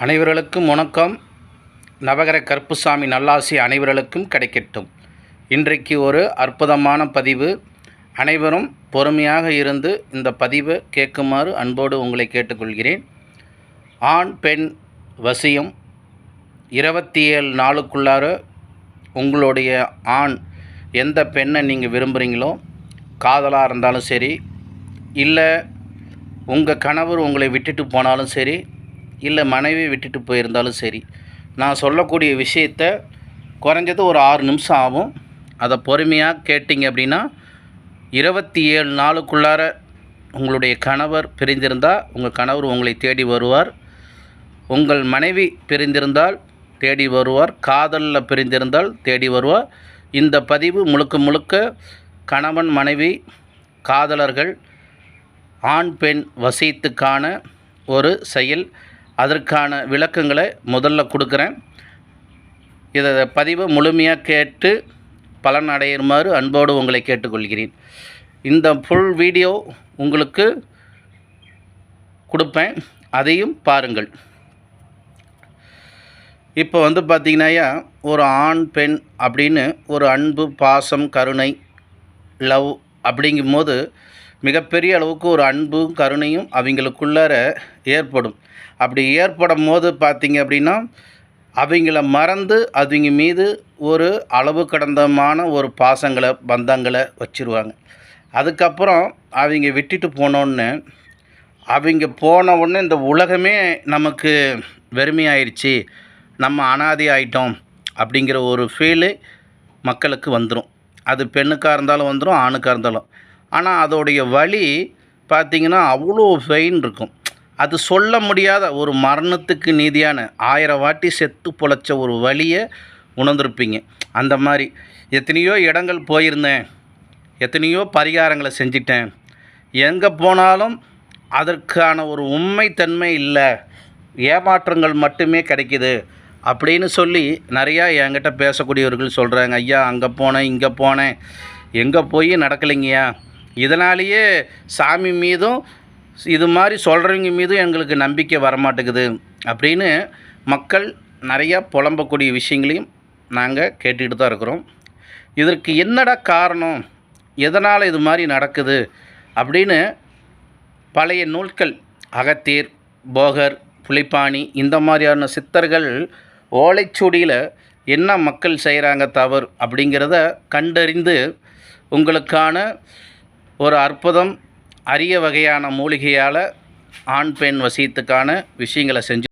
அனைவர்களுக்கும் வணக்கம். நவகர கருப்புசாமி நல்லாசி அனைவர்களுக்கும் கிடைக்கட்டும். இன்றைக்கு ஒரு அற்புதமான பதிவு. அனைவரும் பொறுமையாக இருந்து இந்த பதிவை கேட்குமாறு அன்போடு உங்களை கேட்டுக்கொள்கிறேன். ஆண் பெண் வசியம் 27 நாளுக்குள்ளார உங்களுடைய ஆண் எந்த பெண்ணை நீங்கள் விரும்புகிறீங்களோ, காதலாக இருந்தாலும் சரி, இல்லை உங்கள் கணவர் உங்களை விட்டுட்டு போனாலும் சரி, இல்லை மனைவி விட்டுட்டு போயிருந்தாலும் சரி, நான் சொல்லக்கூடிய விஷயத்த குறைஞ்சது ஒரு 6 நிமிஷம் ஆகும். அதை பொறுமையாக கேட்டிங்க அப்படின்னா 27 நாளுக்குள்ளார உங்களுடைய கணவர் பிரிந்திருந்தால் உங்கள் கணவர் உங்களை தேடி வருவார். உங்கள் மனைவி பிரிந்திருந்தால் தேடி வருவார். காதலில் பிரிந்திருந்தால் தேடி வருவார். இந்த பதிவு முழுக்க முழுக்க கணவன் மனைவி காதலர்கள் ஆண் பெண் வசியத்துக்கான ஒரு செயல். அதற்கான விளக்கங்களை முதல்ல கொடுக்குறேன். இதை பதிவை முழுமையாக கேட்டு பலன் அடையுமாறு அன்போடு உங்களை கேட்டுக்கொள்கிறேன். இந்த ஃபுல் வீடியோ உங்களுக்கு கொடுப்பேன், அதையும் பாருங்கள். இப்போ பார்த்திங்கனாயா, ஒரு ஆண் பெண் அப்படின்னு ஒரு அன்பு பாசம் கருணை லவ் அப்படிங்கும்போது மிகப்பெரிய அளவுக்கு ஒரு அன்பும் கருணையும் அவங்களுக்குள்ளார ஏற்படும். அப்படி ஏற்படும் போது பார்த்திங்க அப்படின்னா அவங்கள மறந்து அவங்க மீது ஒரு அளவு கடந்தமான ஒரு பாசங்களை பந்தங்களை வச்சுருவாங்க. அதுக்கப்புறம் அவங்க விட்டுட்டு போனோன்னு அவங்க போன உடனே இந்த உலகமே நமக்கு வெறுமையாயிடுச்சு, நம்ம அனாதை ஆயிட்டோம் அப்படிங்கிற ஒரு ஃபீலு மக்களுக்கு வந்துடும். அது பெண்ணுக்காக இருந்தாலும் வந்துடும், ஆணுக்காக இருந்தாலும். ஆனால் அதோடைய வலி பார்த்திங்கன்னா அவ்வளோ ஃபெயின் இருக்கும். அது சொல்ல முடியாத ஒரு மரணத்துக்கு நீதியான 1000 வாட்டி செத்து பொழைச்ச ஒரு வலியை உணர்ந்திருப்பீங்க. அந்த மாதிரி எத்தனையோ இடங்கள் போயிருந்தேன், எத்தனையோ பரிகாரங்களை செஞ்சிட்டேன், எங்கே போனாலும் அதற்கான ஒரு உண்மைத்தன்மை இல்லை, ஏமாற்றங்கள் மட்டுமே கிடைக்கிது அப்படின்னு சொல்லி நிறையா என்கிட்ட பேசக்கூடியவர்கள் சொல்கிறாங்க. ஐயா, அங்கே போனேன், இங்கே போனேன், எங்கே போய் நடக்கலைங்கய்யா, இதனாலேயே சாமி மீதும் இது மாதிரி சொல்கிறவங்க மீதும் எங்களுக்கு நம்பிக்கை வரமாட்டேங்குது அப்படின்னு மக்கள் நிறையா புலம்பக்கூடிய விஷயங்களையும் நாங்கள் கேட்டுக்கிட்டு தான் இருக்கிறோம். இதற்கு என்னடா காரணம், எதனால் இது மாதிரி நடக்குது அப்படின்னு பழைய நூல்கள் அகத்தியர், போகர், புலிப்பாணி இந்த மாதிரியான சித்தர்கள் ஓலைச்சுவடியில் என்ன மக்கள் செய்கிறாங்க தவறு அப்படிங்கிறத கண்டறிந்து உங்களுக்கான ஒரு அற்புதம் அரிய வகையான மூலிகையால் ஆண் பெண் வசியத்துக்கான விஷயங்களை செஞ்சு